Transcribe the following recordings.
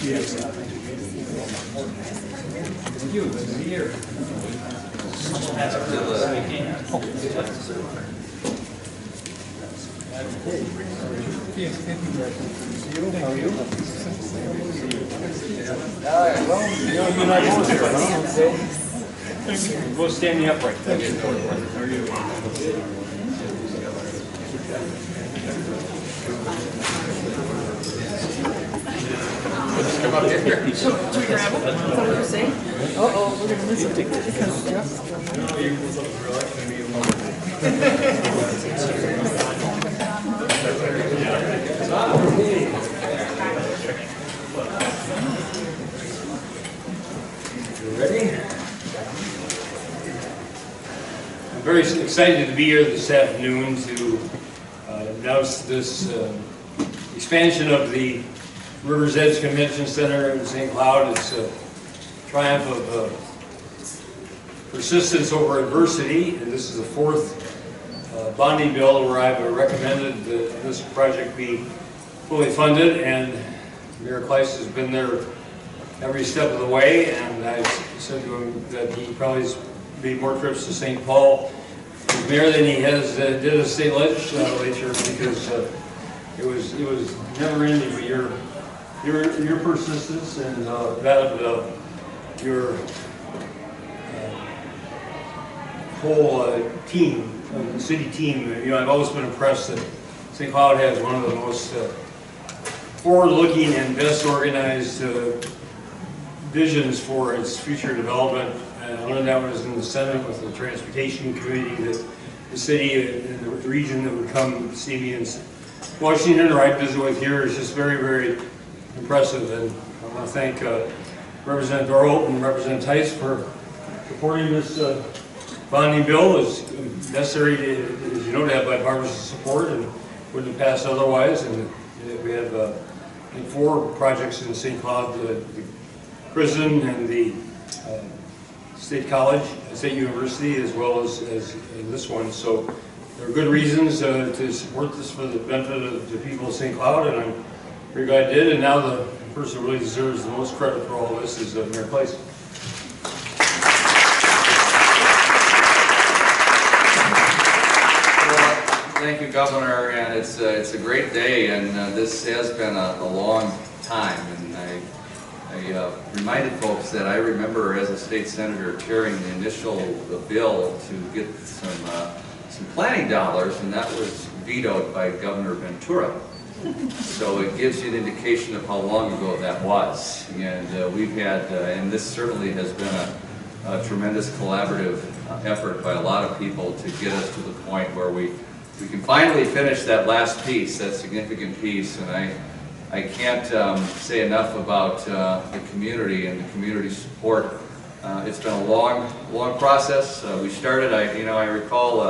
Yes. Thank you. Good to be here. How are you? We'll stand you upright. How are you? Just come up here. Should we grab it? Is that what you're saying? Uh-oh, we're going to miss it because Jeff's You ready? I'm very excited to be here this afternoon to announce this expansion of the River's Edge Convention Center in St. Cloud. It's a triumph of persistence over adversity, and this is the fourth bonding bill where I've recommended that this project be fully funded, and Mayor Kleiss has been there every step of the way, and I said to him that he probably made more trips to St. Paul as mayor than he has did as state legislature, because it was never ending. But your persistence and that of your whole team, the city team. You know, I've always been impressed that St. Cloud has one of the most forward-looking and best organized visions for its future development. I learned that when I was in the Senate with the transportation committee, that the city and the region that would come see me in Washington or I'd visit with here is just very, very impressive. And I want to thank Representative Dorholt and Representative Tice for supporting this bonding bill. It's necessary, as you know, to have bipartisan support, and wouldn't have passed otherwise. And we have 4 projects in St. Cloud, the prison and the State College, State University, as well as in this one. So there are good reasons to support this for the benefit of the people of St. Cloud, and I'm very glad I did. And now the person who really deserves the most credit for all of this is Mayor Kleiss. Thank you, Governor, and it's a great day, and this has been a long time, and I reminded folks that I remember as a state senator chairing the initial bill to get some planning dollars, and that was vetoed by Governor Ventura. So it gives you an indication of how long ago that was, and we've had, and this certainly has been a tremendous collaborative effort by a lot of people to get us to the point where we can finally finish that last piece, that significant piece. And I can't say enough about the community and the community support. It's been a long process. We started, I recall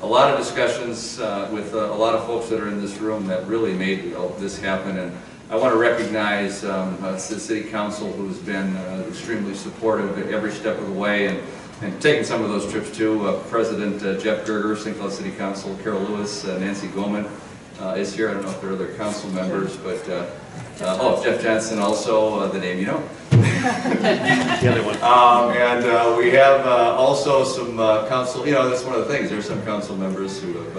a lot of discussions with a lot of folks that are in this room that really made this happen. And I want to recognize the City Council, who's been extremely supportive at every step of the way, and taking some of those trips too. President Jeff Gerger, St. Cloud City Council, Carol Lewis, Nancy Goldman is here. I don't know if there are other council members, but Jeff Johnson also, the name you know. The other one. And we have also some council, that's one of the things. There's some council members who have,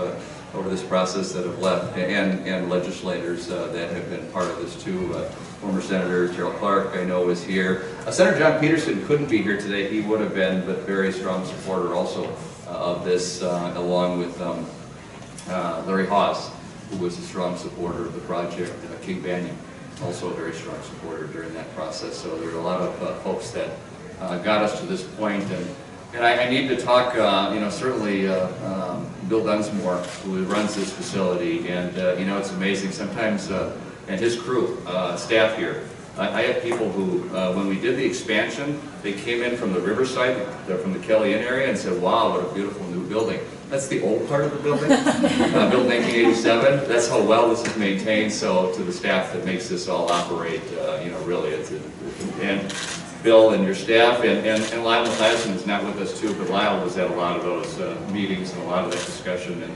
over this process, that have left, and legislators that have been part of this too. Former Senator Gerald Clark, I know, is here. Senator John Peterson couldn't be here today. He would have been, but very strong supporter also of this, along with Larry Hawes, who was a strong supporter of the project. King Banyan, also a very strong supporter during that process. So there are a lot of folks that got us to this point. And I need to talk, certainly Bill Dunsmore, who runs this facility, and it's amazing sometimes, and his crew, staff here. I have people who, when we did the expansion, they came in from the Riverside, from the Kelly Inn area, and said, "Wow, what a beautiful new building." That's the old part of the building, built in 1987. That's how well this is maintained. So to the staff that makes this all operate, really, and Bill and your staff, and Lyle Madsen is not with us too, but Lyle was at a lot of those meetings and a lot of that discussion, and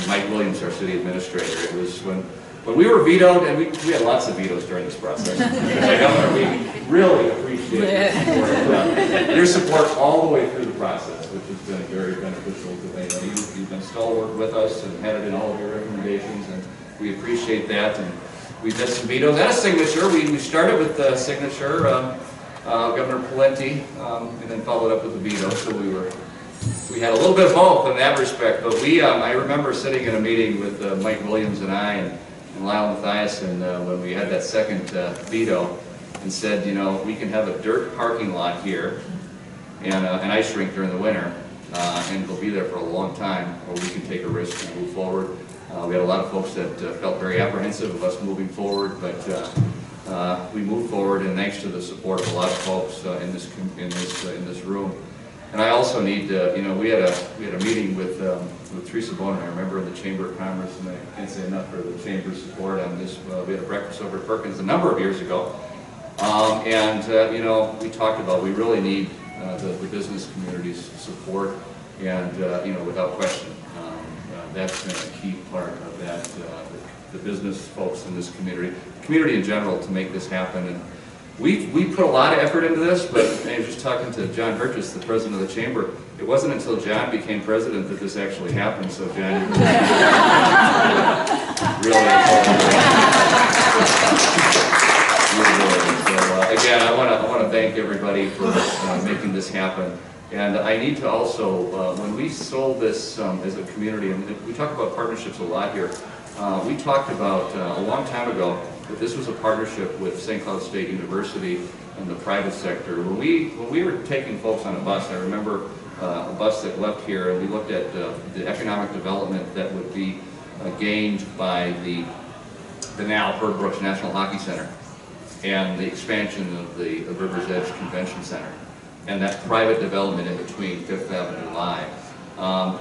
Mike Williams, our city administrator. It was when When we were vetoed, and we had lots of vetoes during this process, Governor, we really appreciate your support all the way through the process, which has been very beneficial to Dayton. You've been stalwart with us and had it in all of your recommendations, and we appreciate that. And we did some vetoes and a signature. We started with the signature, Governor Pawlenty, and then followed up with the veto. So we had a little bit of both in that respect. But I remember sitting in a meeting with Mike Williams and I and Lyle Mathias, and when we had that second veto, and said, you know, we can have a dirt parking lot here and an ice rink during the winter, and it'll be there for a long time, or we can take a risk and move forward. We had a lot of folks that felt very apprehensive of us moving forward, but we moved forward, and thanks to the support of a lot of folks in this room. And I also need, you know, we had a meeting with Teresa Bonin, I remember, in the Chamber of Commerce, and I can't say enough for the Chamber's support on this. We had a breakfast over at Perkins a number of years ago, you know, we talked about we really need the business community's support, and you know, without question, that's been a key part of that. The business folks in this community in general, to make this happen. And we put a lot of effort into this, but I was just talking to John Burgess, the president of the chamber. It wasn't until John became president that this actually happened. So John, again, I want to thank everybody for making this happen. And I need to also, when we sold this as a community, and we talk about partnerships a lot here, we talked about a long time ago that this was a partnership with St. Cloud State University and the private sector. When we were taking folks on a bus, I remember a bus that left here, and we looked at the economic development that would be gained by the now Herb Brooks National Hockey Center and the expansion of the River's Edge Convention Center and that private development in between Fifth Avenue Live.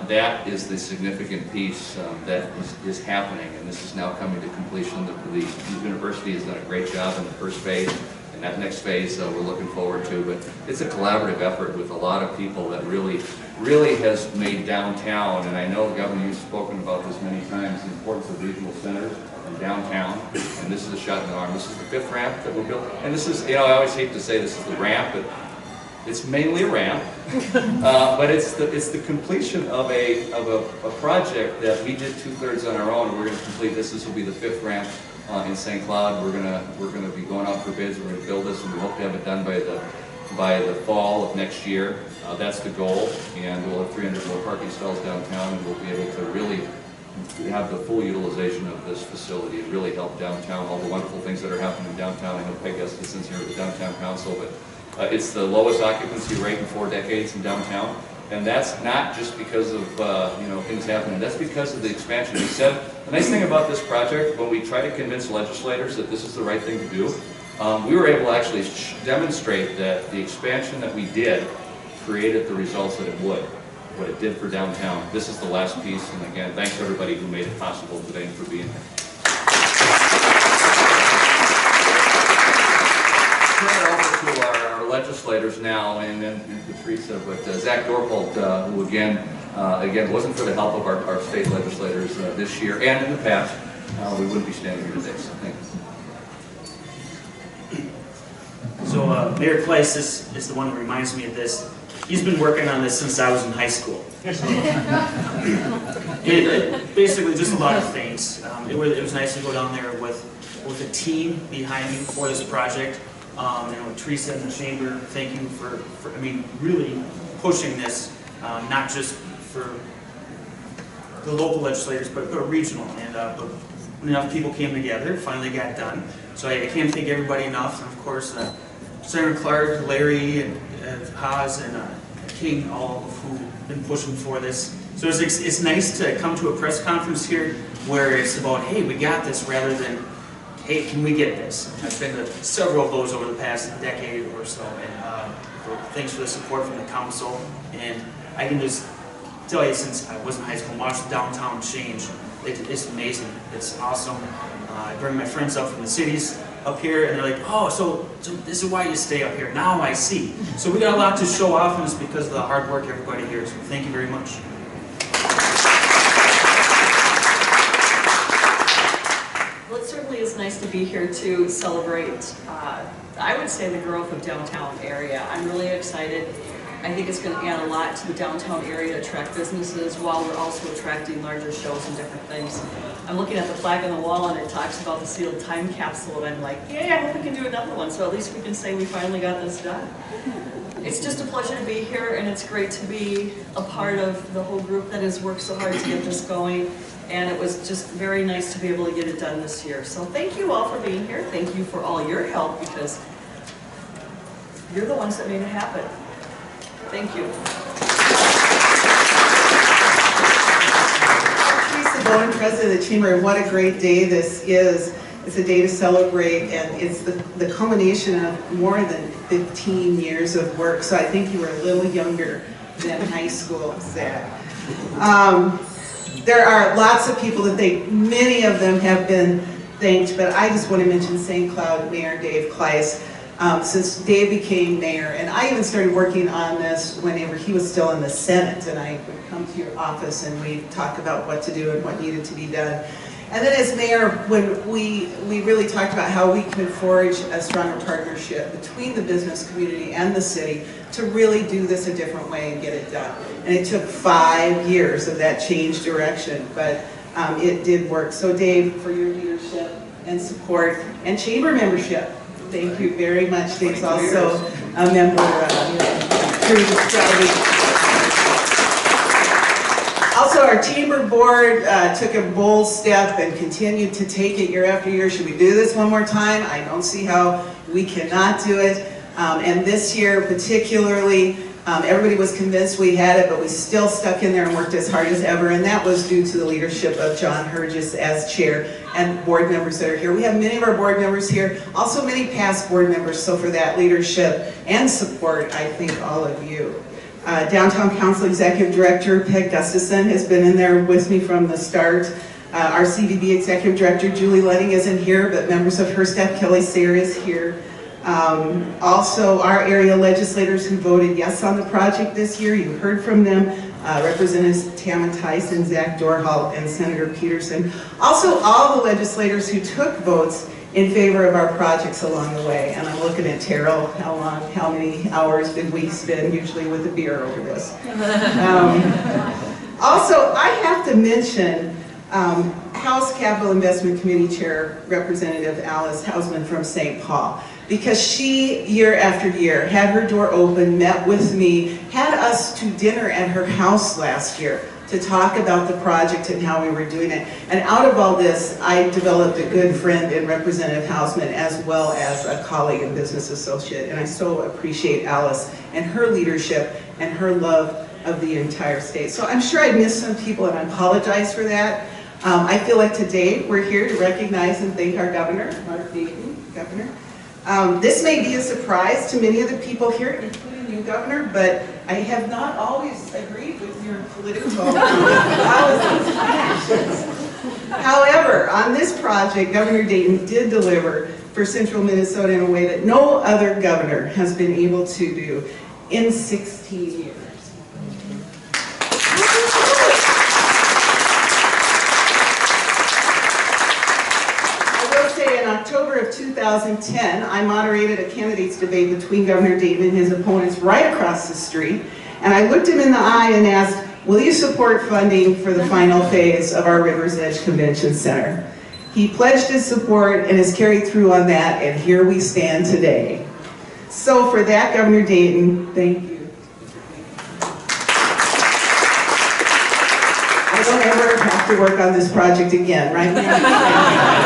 That is the significant piece that is happening, and this is now coming to completion. The university has done a great job in the first phase, and that next phase we're looking forward to. But it's a collaborative effort with a lot of people that really has made downtown, and I know, Governor, you've spoken about this many times, the importance of regional centers and downtown, and this is a shot in the arm. This is the fifth ramp that we're building, and this is, you know, I always hate to say this is the ramp, but it's mainly a ramp, but it's the completion of a project that we did 2/3 on our own, and we're going to complete this. This will be the fifth ramp in St. Cloud. We're going to be going out for bids. We're going to build this, and we hope to have it done by the fall of next year. That's the goal, and we'll have 300 more parking stalls downtown, and we'll be able to really have the full utilization of this facility and really help downtown, all the wonderful things that are happening downtown. I know Peg Eskison's here at the Downtown Council, but it's the lowest occupancy rate in 4 decades in downtown, and that's not just because of you know, things happening. That's because of the expansion. We said the nice thing about this project, when we try to convince legislators that this is the right thing to do, we were able to actually demonstrate that the expansion that we did created the results that it would, what it did for downtown. This is the last piece, and again, thanks to everybody who made it possible today and for being here. Turn it over to our legislators now, and then to Teresa, but Zach Dorpold, who again wasn't for the help of our state legislators this year and in the past, we wouldn't be standing here today. So thank you. So Mayor Kleiss is the one that reminds me of this. He's been working on this since I was in high school. Basically, just a lot of things. It was nice to go down there with a team behind me for this project. And Teresa and the chamber, thank you for I mean, really pushing this, not just for the local legislators, but regional. And enough people came together, finally got done. So I can't thank everybody enough. And of course, Senator Clark, Larry, and Haas, and King, all of who've been pushing for this. So it's nice to come to a press conference here where it's about, hey, we got this, rather than, hey, can we get this? I've been to several of those over the past decade or so, and thanks for the support from the council. And I can just tell you, since I was in high school and watched the downtown change, it's amazing. It's awesome. I bring my friends up from the cities up here, and they're like, oh, so this is why you stay up here. Now I see. So we got a lot to show off, and it's because of the hard work everybody here. So thank you very much. Let's nice to be here to celebrate, I would say, the growth of downtown area. I'm really excited. I think it's going to add a lot to the downtown area to attract businesses while we're also attracting larger shows and different things. I'm looking at the flag on the wall and it talks about the sealed time capsule, and I'm like, yay, I hope we can do another one, so at least we can say we finally got this done. It's just a pleasure to be here, and it's great to be a part of the whole group that has worked so hard to get this going, and it was just very nice to be able to get it done this year. So thank you all for being here. Thank you for all your help, because you're the ones that made it happen. Thank you. Teresa Bowen, President of the Chamber, and what a great day this is. It's a day to celebrate, and it's the culmination of more than 15 years of work. So I think you were a little younger than high school, Zach. There are lots of people that thank. Many of them have been thanked, but I just want to mention St. Cloud Mayor Dave Kleiss. Since Dave became mayor, and I even started working on this whenever he was still in the Senate, and I would come to your office and we'd talk about what to do and what needed to be done. And then as mayor, when we really talked about how we could forge a stronger partnership between the business community and the city to really do this a different way and get it done. And it took 5 years of that change direction, but it did work. So Dave, for your leadership and support and chamber membership, thank you very much. Dave's also a member through the strategy. Also, our chamber board took a bold step and continued to take it year after year. Should we do this one more time? I don't see how we cannot do it. And this year particularly, everybody was convinced we had it, but we still stuck in there and worked as hard as ever, and that was due to the leadership of John Hergis as chair and board members that are here. We have many of our board members here, also many past board members, so for that leadership and support, I thank all of you. Downtown Council Executive Director Peg Gustafson has been in there with me from the start. Our CVB Executive Director Julie Letting isn't here, but members of her staff, Kelly Sayre is here. Also, our area legislators who voted yes on the project this year, you heard from them, Representatives Tamma Tyson, Zach Dorhal, and Senator Peterson. Also, all the legislators who took votes in favor of our projects along the way. And I'm looking at Terrell, how many hours did we spend usually with a beer over this? Also, I have to mention House Capital Investment Committee Chair Representative Alice Hausman from St. Paul, because she, year after year, had her door open, met with me, had us to dinner at her house last year to talk about the project and how we were doing it. And out of all this, I developed a good friend in Representative Hausman, as well as a colleague and business associate. And I so appreciate Alice and her leadership and her love of the entire state. So I'm sure I missed some people, and I apologize for that. I feel like today we're here to recognize and thank our governor, Mark Dayton, governor. This may be a surprise to many of the people here, including you, Governor, but I have not always agreed with your political policies. However, on this project, Governor Dayton did deliver for Central Minnesota in a way that no other governor has been able to do in 16 years. In October of 2010, I moderated a candidates debate between Governor Dayton and his opponents right across the street, and I looked him in the eye and asked, will you support funding for the final phase of our Rivers Edge Convention Center? He pledged his support and has carried through on that, and here we stand today. So for that, Governor Dayton, thank you. I don't ever have to work on this project again, right now?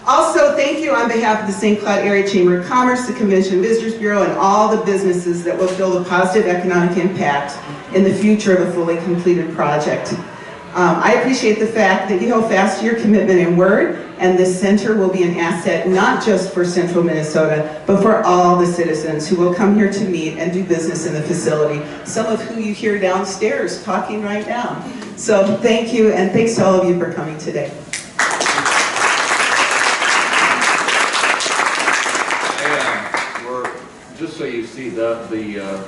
Also, thank you on behalf of the St. Cloud Area Chamber of Commerce, the Convention and Visitors Bureau, and all the businesses that will build a positive economic impact in the future of a fully completed project. I appreciate the fact that you held fast to your commitment and word, and this center will be an asset not just for Central Minnesota, but for all the citizens who will come here to meet and do business in the facility, some of who you hear downstairs talking right now. So thank you, and thanks to all of you for coming today. Just so you see the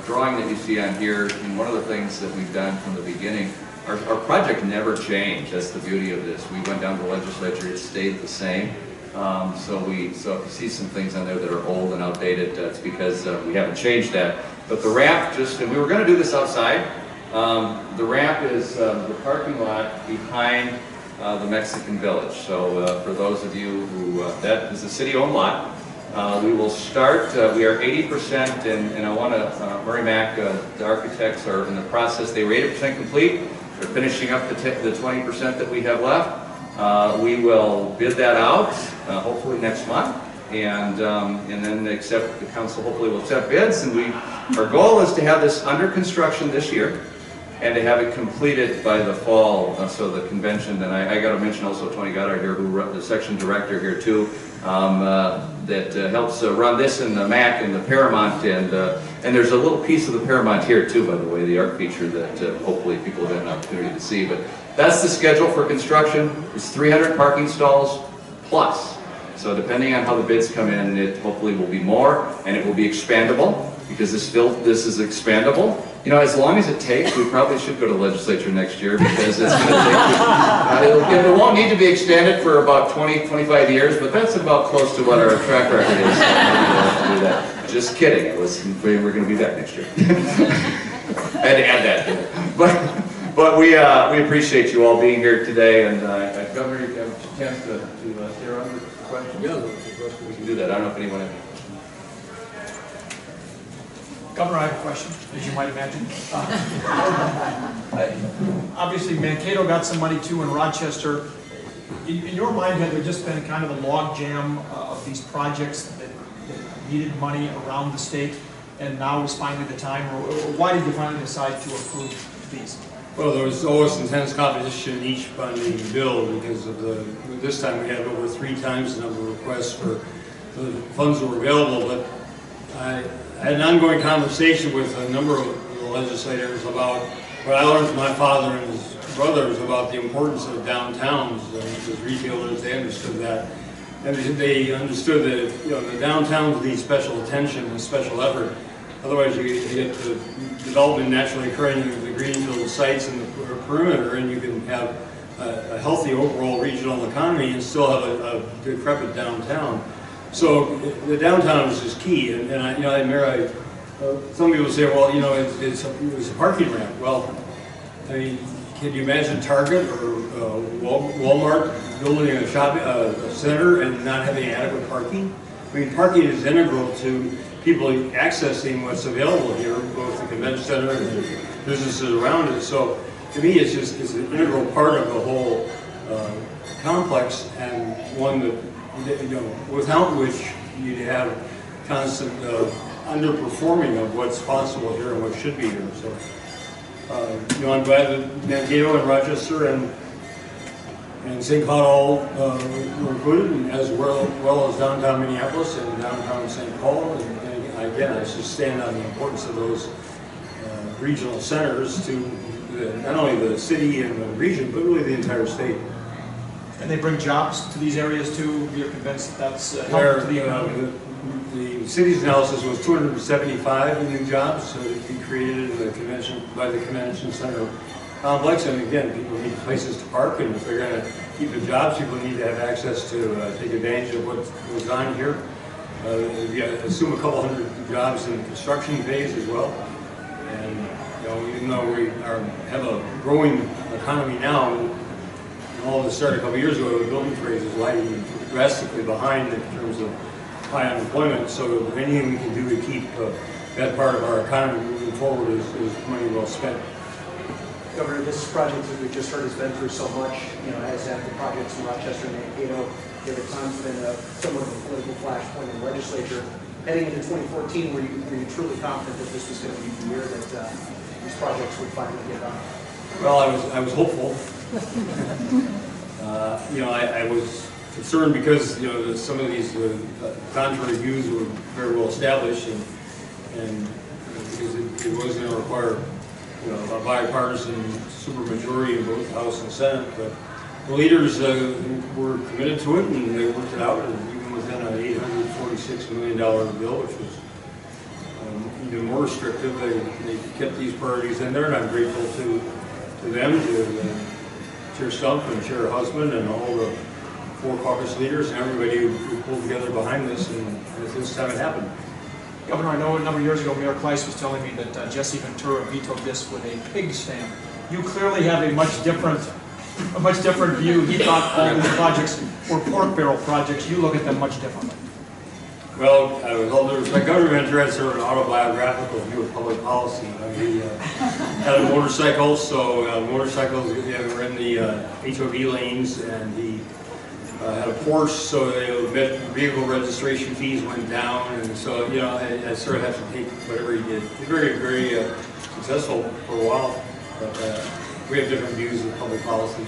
drawing that you see on here, and one of the things that we've done from the beginning our project never changed. That's the beauty of this. We went down to the legislature, it stayed the same. So if you see some things on there that are old and outdated, it's because we haven't changed that. But the ramp and we were going to do this outside. The ramp is the parking lot behind the Mexican Village. So for those of you who, that is a city-owned lot. We will start, we are 80%, and I want to, Murray Mack, the architects are in the process. They were 80% complete. They're finishing up the 20% that we have left. We will bid that out, hopefully next month, and then the council hopefully will accept bids. And our goal is to have this under construction this year, and to have it completed by the fall. So the convention, and I got to mention also Tony Goddard here, who the section director here too, that helps run this in the MAC and the Paramount, and there's a little piece of the Paramount here too, by the way, the art feature that hopefully people have had an opportunity to see. But that's the schedule for construction. It's 300 parking stalls plus. So depending on how the bids come in, it hopefully will be more, and it will be expandable, because this is expandable. You know, as long as it takes, we probably should go to the legislature next year, because it's going to take, it won't need to be expanded for about 20, 25 years, but that's about close to what our track record is. So maybe we'll have to do that. Just kidding, we're going to be back next year. I had to add that. But we appreciate you all being here today, and Governor, you have a chance to stay around for questions? Yeah, we can do that. I don't know if anyone has. Governor, I have a question, as you might imagine. Obviously, Mankato got some money too, and Rochester. In your mind, had there just been kind of a log jam of these projects that needed money around the state, and now is finally the time, or why did you finally decide to approve these? Well, there was always intense competition in each funding bill because of this time we had over 3 times the number of requests for the funds that were available. But I had an ongoing conversation with a number of the legislators about what I learned from my father and his brothers about the importance of downtowns. As retailers, they understood that. And they understood that, you know, the downtowns need special attention and special effort. Otherwise, you get the development naturally occurring in the greenfield sites and the perimeter, and you can have a healthy overall regional economy and still have a decrepit downtown. So the downtown is just key. And I admire, some people say, well, you know, it's a parking ramp. Well, I mean, can you imagine Target or Walmart building a shopping center and not having adequate parking? I mean, parking is integral to people accessing what's available here, both the convention center and the businesses around it. So to me, it's an integral part of the whole complex, and one that, you know, without which you'd have constant underperforming of what's possible here and what should be here. So, you know, I'm glad that Mankato and Rochester and St. Cloud all were included, and as well as downtown Minneapolis and downtown St. Paul. And again, I just stand on the importance of those regional centers to not only the city and the region, but really the entire state. And they bring jobs to these areas too. You're convinced that that's helpful to the economy? The city's analysis was 275 new jobs to be created in the by the convention center complex. And again, people need places to park, and if they're going to keep the jobs, people need to have access to take advantage of what goes on here. You assume a couple hundred jobs in the construction phase as well. And you know, even though we have a growing economy now, and all this started a couple years ago, the building trades is lagging drastically behind in terms of high unemployment. So anything we can do to keep that part of our economy moving forward is money well spent. Governor, this project, as we just heard, has been through so much, you know, as have the projects in Rochester and Mankato. There at times been somewhat of a political flashpoint in the legislature. Heading into 2014, were you truly confident that this was going to be the year that these projects would finally get done? Well, I was hopeful. You know, I was concerned because, you know, some of these contrary views were very well established, and because it was going to require, you know, a bipartisan supermajority in both House and Senate. But the leaders were committed to it, and they worked it out, and even within an $846 million bill, which was even more restrictive, they kept these priorities in there, and I'm grateful to them, to Chair Stump and Chair Husband and all the 4 caucus leaders and everybody who pulled together behind this, and this time it happened. Governor, I know a number of years ago, Mayor Kleiss was telling me that Jesse Ventura vetoed this with a pig stamp. You clearly have a much different view. He thought all these projects were pork barrel projects. You look at them much differently. Well, with all due respect, Governor Ventura had sort of an autobiographical view of public policy. He had a motorcycle, so motorcycles were in the HOV lanes, and he had a Porsche, so vehicle registration fees went down, and so, you know, I sort of have to take whatever he did. He's very, very successful for a while, but we have different views of public policy.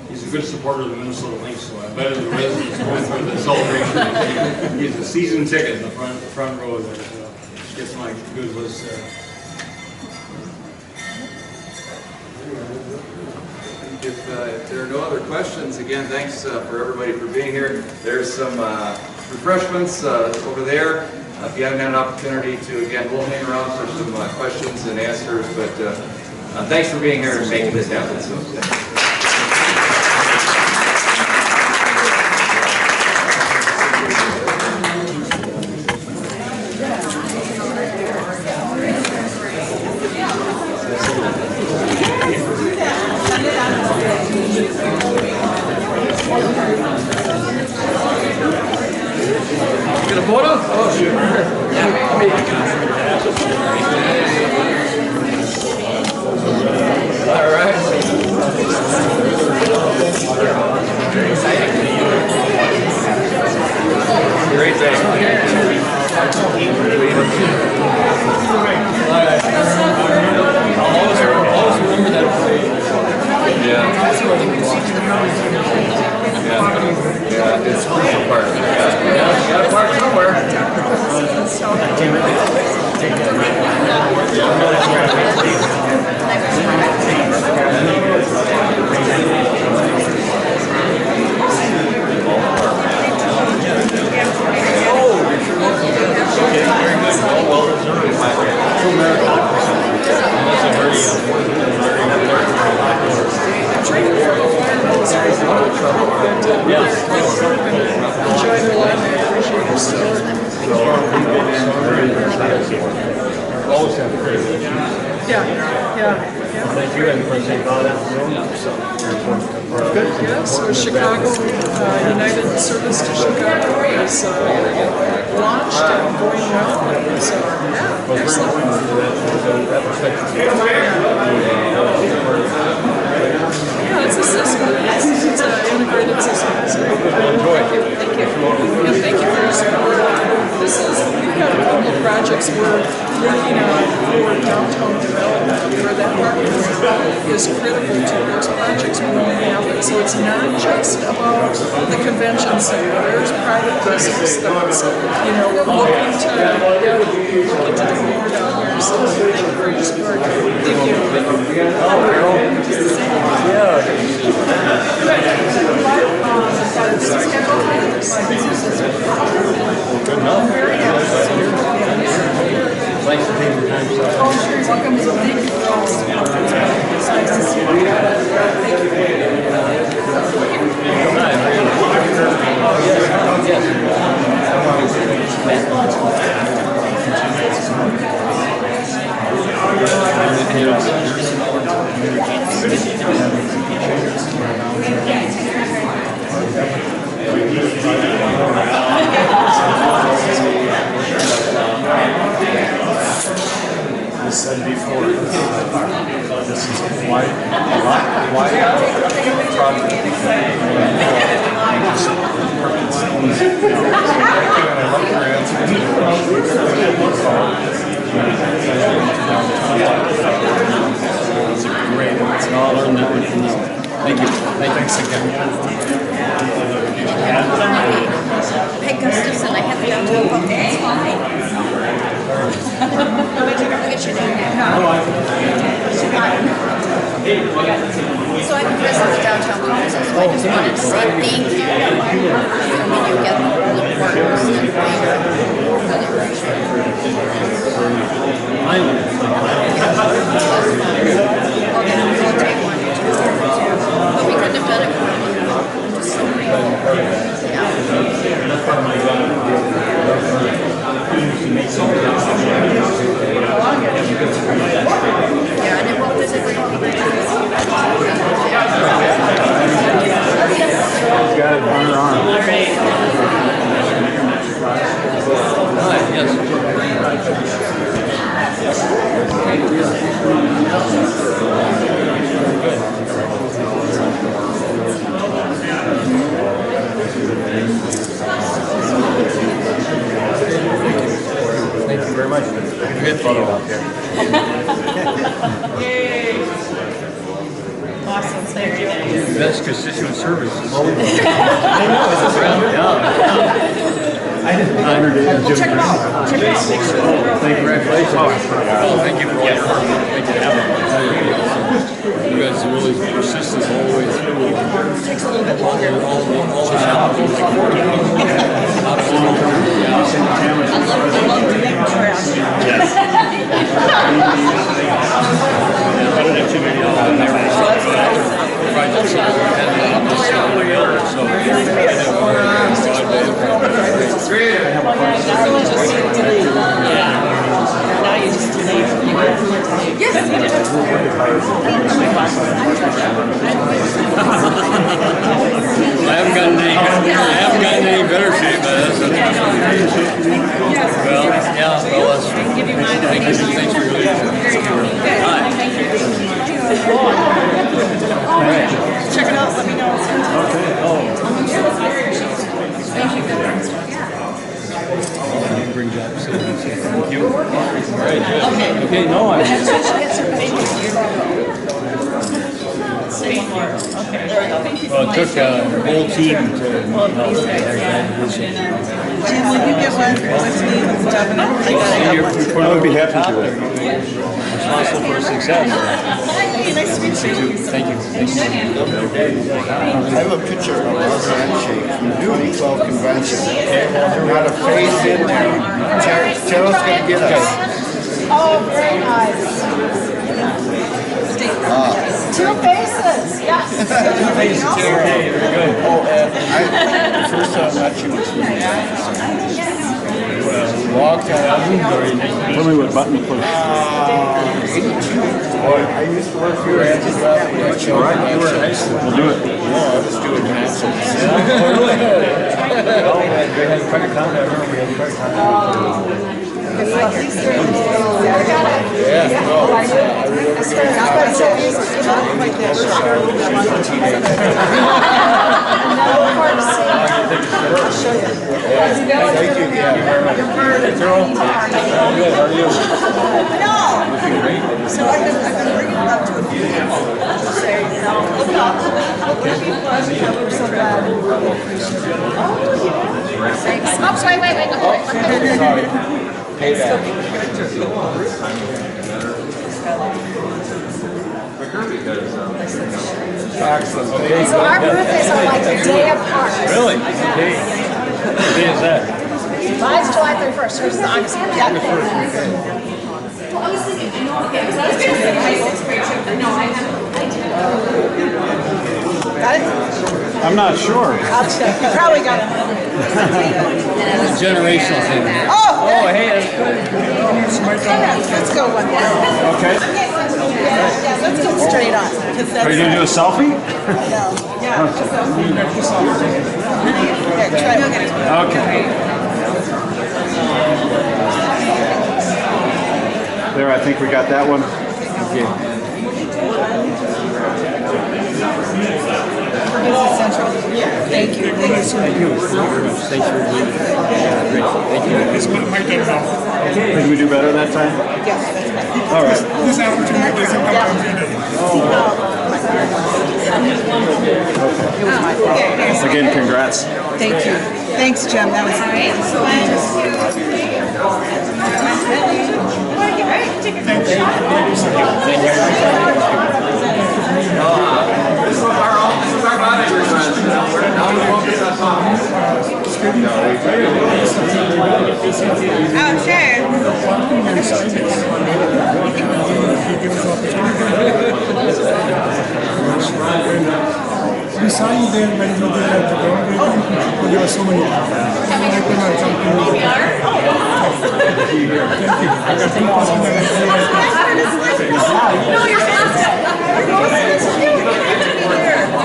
He's a good supporter of the Minnesota Lynx, so I bet the residents going through the celebration. He's a season ticket in the front row there, so gets my good list there. If there are no other questions, again, thanks for everybody for being here. There's some refreshments over there. If you haven't had an opportunity to, again, we'll hang around for some questions and answers, but thanks for being here and making this happen. So. Get a photo? Oh, sure. All right. Great day. I'll always remember that parade. Yeah. Yeah, it's crucial part. Yeah, you got a park somewhere. Well deserved. Enjoyed your life. I appreciate your support. Always have a great Yeah. Thank you, and for saying all that. Yes, so Chicago, United Service to Chicago is launched and going well. So, yeah, excellent. Yeah, it's a system. It's an integrated system. So, thank you. And thank you for your support. We've got a couple of projects we're working on for downtown development where that parking is critical to those projects when we have it. So it's not just about the convention center. There's private business that's, looking to do more down here. So thank you for your support. Thank you. Good enough. Thanks for taking the time. Oh, sure. You're welcome. Thank you for all the support. It's nice to see you. This said before, this is why it's great. It's all learned that we can know. Thank you. Thanks again. Peg Gustafson, I have the downtown book. It's fine. Look at your name now. So I'm the president of the downtown council, so I just wanted to say thank you. I mean, you get the partners and But we couldn't have done it without you. Just so grateful. Yeah, and then we'll visit with you. Got it on her arm. Thank you very much. Good photo out there. Yay! Awesome, thank you. Best constituent service. I know, it's a Well, check them out. Check them out. Thank you, congratulations. Oh, thank you for all your work. Thank you. You guys are really persistent all the way through. It takes a little bit longer. All the shops. I love doing trash. Now you just delete. Yes. I haven't gotten any better shape, but that's okay. Well, yeah, well, that's true. Thank you. Thanks for your leadership. Hi. All right. Check it out. Let me know. Okay. Oh. Thank you. Bring that. Thank you. All right, good. Okay, no, I. Say one more. Okay. There we go. Thank you. Well, it took a whole team to. Jim, will you get one with me with the governor? I got I would be happy to. Responsible for success. Hi, nice to meet you. Thank you. I have a picture of our handshake from the 2012 convention. Not a face in there. Cheryl's going to get us. Oh, very nice. Two faces, yes. Very good. Oh, and the first time I met you was when you walked out. Tell me what button to push. 82. Boy, I used to work here at the All right, you were in high school. We'll do it. No, I was doing concerts. Oh, really? Oh, we had credit card. I remember we had credit card. Yeah, no, I Thank you, yeah. So I've been bringing it up to a few people to say, you know, look up, what if you was, we're so glad. Thanks. Oops, wait. Sorry. Payback. Excellent. Okay. So our birthdays are like a day apart. Really? Okay. What day is that? Mine's July 31st, yours is August 1st. Got it? I'm not sure. I'll check. You probably got it. It's a generational thing. Oh, Hey, that's good. let's go one more. Okay. Yeah, let's go straight on. Because that's Are you going to do a selfie? no. Yeah. Here, try it. Okay. There, I think we got that one. Okay. Thank you. Thank you so much. Thank you. Thanks for being great. Thank you. Did we do better that time? Yes, that's better. All right. This opportunity doesn't come every day. Again, congrats. Thank you. Thanks, Jim. That was great. This is our monitor. Now we focus on Tom. saw you there when you did at the door, but there were so many people.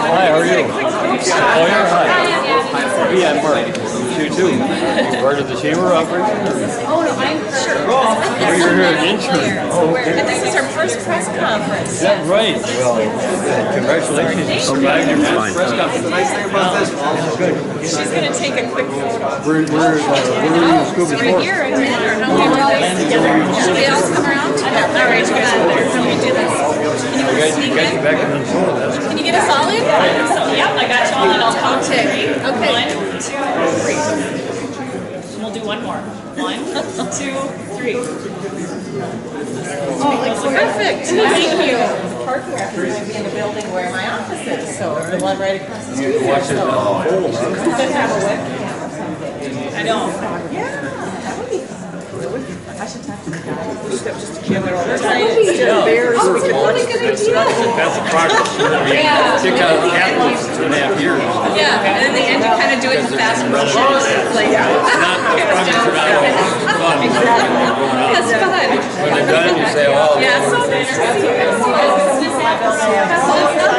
Hi, how are you? Oh, yeah, hi. Yeah, I'm Mark. You too. Part of the chamber operation? Oh, no, I'm sure. Oh, you're here at Incheon. Oh, okay. And this is our first press conference. Is that right? Well, congratulations. So glad you're first press conference. The nice thing about this, good. She's going to take a quick photo. Where are you in school So before? right here, I mean, or how many days together? Should we all come around? All right, you guys over there. How do we do this? You got you back in Minnesota. That's Can you get us all in? So, yep, I got you all in. I'll count to okay. 1, 2, 3. We'll do one more. 1, 2, 3. Oh, perfect. Thank you. The parking lot is going to be in the building where my office is, so the one right across the street. watch it on hold, huh? Have a webcam or something. I know. Yeah, that would be fun. I should talk to the guy. Just a camera. Bears. We could watch the That's a progress. Kick out of the athletes for 2.5 years. yeah, and in the end, you kind of do it in fast motion. It's like, Not the progress fun. that's fun. When they're done, you say, oh. Yeah, so nice to see you.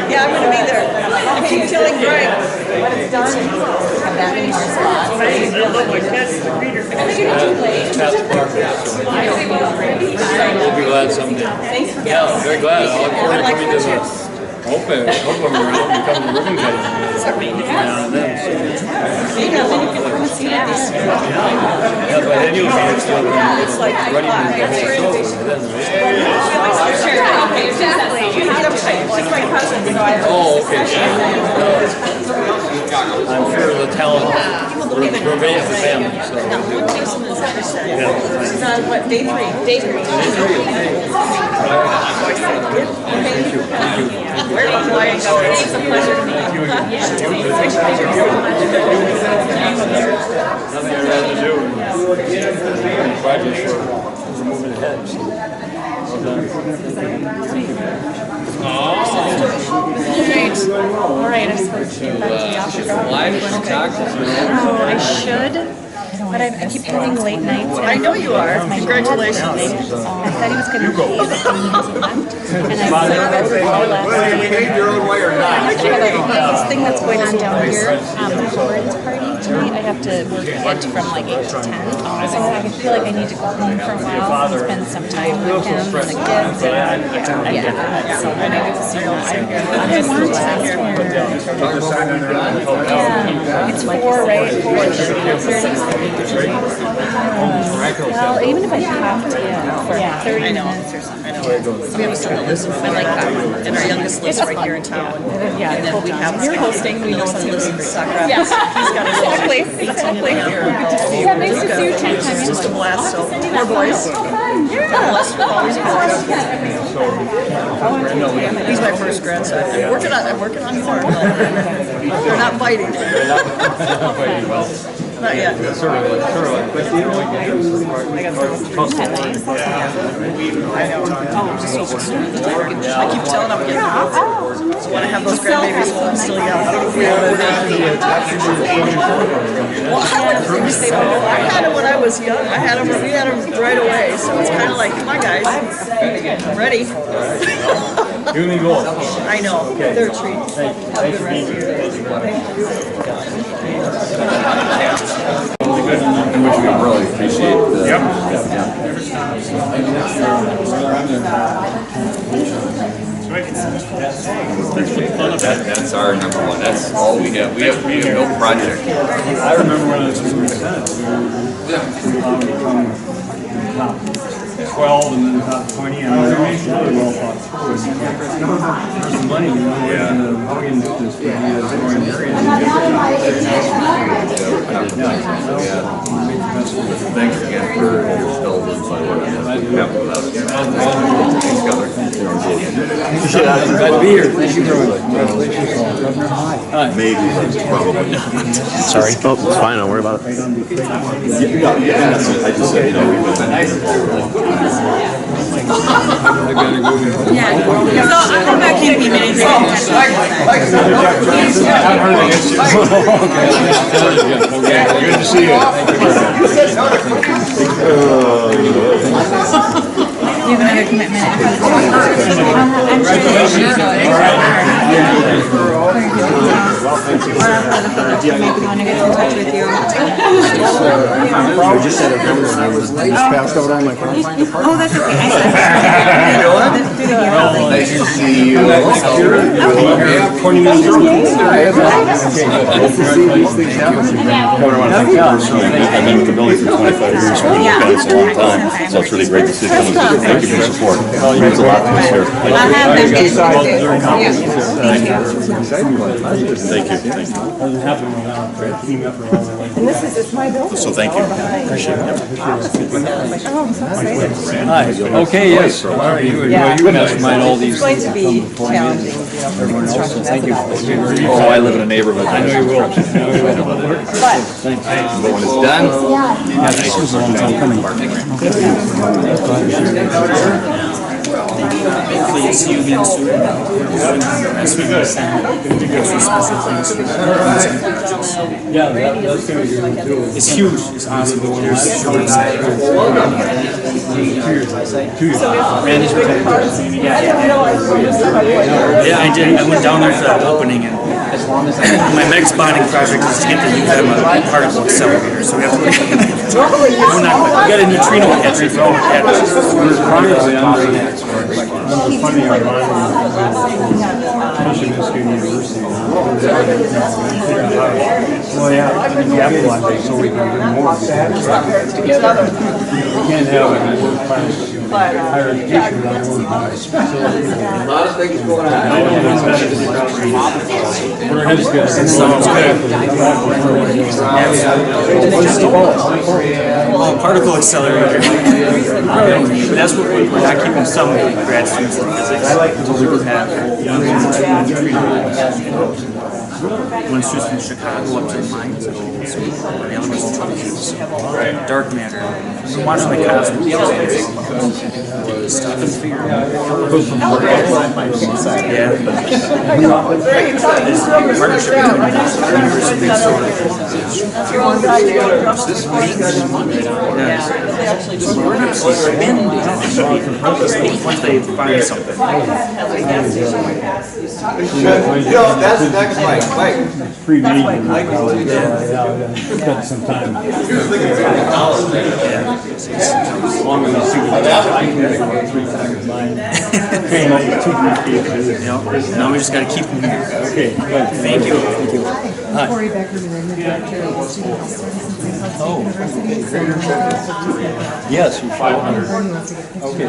Yeah, I'm going to be there. I keep telling Greg when it's done. Have that many more spots. That's progress. We'll be glad someday. Thanks for Yeah, very glad. I'll look forward to coming to the hope I'm around and come to ribbon cutting. Now and then. Yeah, but then you'll be still running the Oh, okay. I'm sure the talent remains the family. She's on what, day 3? Day 3. Thank you. It's a pleasure to meet you. Nothing I'd rather do. Project we're moving ahead. Well done. All right, I'm supposed to get back to the office. Oh, I should, but I keep having late nights. I know you are. Congratulations. I thought he was going to leave, but then he hasn't left. And I saw that for last You need your own way or not. I have this thing that's going on down here, the board's party tonight. I have to work it from like 8 to 10. So I feel like I need to go home for a while and spend some time with him and the kids. Yeah, so I need to see what I want to ask him. Yeah, it's 4, right? 4:30. Well, even if I talk to you for 30 minutes or something. We have a son that lives in like that one, and our youngest lives right here in town. Yeah, and then we have you're hosting. We know son lives in Sauk Rapids. Yeah, he's got his own exactly. Yeah, nice to see you too. It's just a blast. So poor boys. Blessed with all these boys. He's my first grandson. I'm working on more. But they're not biting. Not yet. Sort of like, but you know what you do is I know. Just so soon. I keep telling them, so when I have those grandbabies, I'm still young. Well, I wouldn't say that. I had them when I was young. We had them right away. So it's kind of like, come on, guys. I'm ready. You can go. I know. They're a treat. Have a good rest of your day. And which we really appreciate the... Yep. That's our number one. That's all we have. We have no project. I remember when I was in top 12 and then top 20, and it was really well thought through. There's money, you know, in the housing business for the growing area. Thanks again for your help and support on this. Glad to be here. Thank you very much. Congratulations. Maybe, probably not. Sorry. Oh, it's fine. Don't worry about it. Yeah, I just said, you know, we've been Yeah, so I'm not keeping anything. Good to see you. You have another commitment. Maybe want to get in touch with you. I just had a number and I was passed out on my phone. Oh, that's okay. Nice to see you. 20 minutes early. Governor, I want to thank you personally. I've been with the building for 25 years. It's a long time. So it's really great to see someone who thank you for your support. It means a lot to us here. Thank you. So thank you. Appreciate it. Hi, okay, yes. How are you? You mastermind all these. It's going to be challenging. Everyone else, so thank you. Oh, I live in a neighborhood. I know you will. But Thanks. But when it's done, Hopefully you see you again soon. As we go send some special things. Yeah, that's going to be good. It's huge. It's awesome. There's so excited. 2 years. Randy's retired. Yeah, I did. I went down there for that opening, and my next bonding project is to get the new particle accelerator. So we have to. We got a neutrino catcher. Funding our Michigan State University. Well, yeah, capitalize it so we can do more. Together. We can't have a world-class higher education without a world-class facility. a lot of things going on. I know that's we're headed to Sounds good. Particle accelerator. That's what we're not keeping some grad students in physics. We would have one student from Chicago up to the mines, and the other one's from dark matter. We're watching the cosmos. Stuff and fear. Yeah. This partnership between University of this week. So we're going to see spin once they find something. That's the next mic. Mike. Pre-meeting. Yeah, got some time. Long enough to Now we just got to keep them here. Okay, good. Thank you. Thank you. Hi. Corey Beckerman, I'm the director of the Student Health Services at Cal State University. Yes, you're 500. Okay.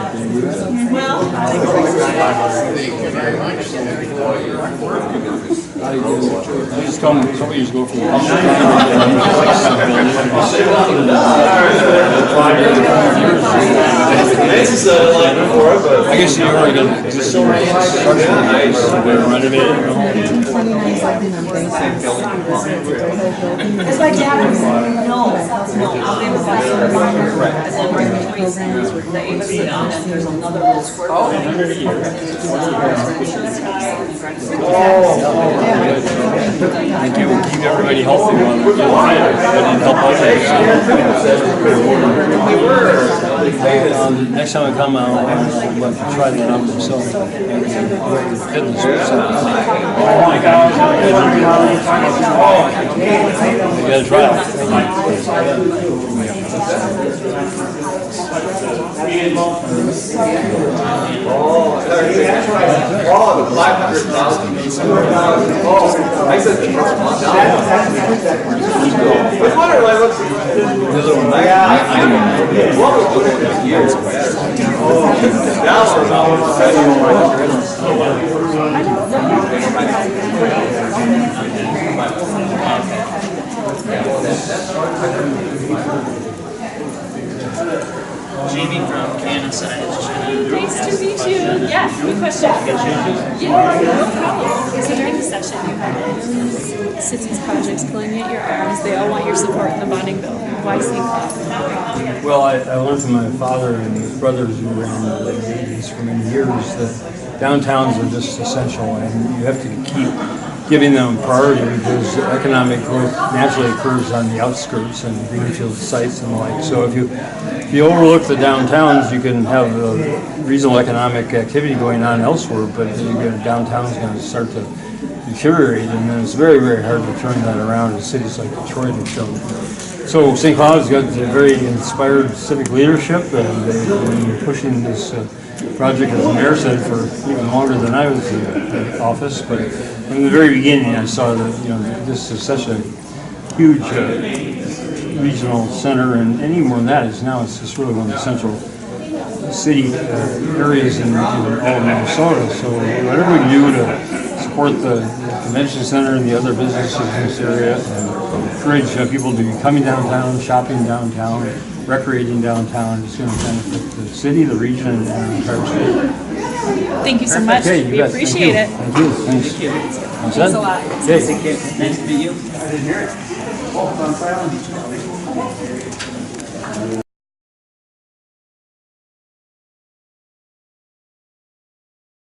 I just come, some years ago from the I guess you already got this renovated. It's like that. No, I'll be as long as the AC on it, there's another little square. Thank you. We'll keep everybody healthy while we're getting help out. Next time I come out, I'll try the number myself. Fitness or something. You gotta try Jamie from Kansas. Nice to meet you. Yeah, good question. Yeah, no problem. So during the session, you have cities projects pulling at your arms. They all want your support in the bonding bill. Why seek? Well, I learned from my father and his brothers who ran the 80s for many years that downtowns are just essential, and you have to keep giving them priority because economic growth naturally occurs on the outskirts and greenfield sites and the like. So if you overlook the downtowns, you can have reasonable economic activity going on elsewhere, but downtown's going to start to deteriorate, and then it's very, very hard to turn that around in cities like Detroit have shown. So St. Cloud's got a very inspired civic leadership, and they've been pushing this project, as the mayor said, for even longer than I was in office. But from the very beginning, I saw that this is such a huge regional center, and any more than that is now it's just really one of the central city areas in all of Minnesota. So whatever we can do to support the convention center and the other businesses in this area, and encourage people to be coming downtown, shopping downtown, recreating downtown, is going to benefit the city, the region, and the entire state. Thank you so much. Okay, We appreciate it. Thank you. Thanks. Thanks a lot. Okay. Nice to meet you. I didn't hear it. Oh, it's on file.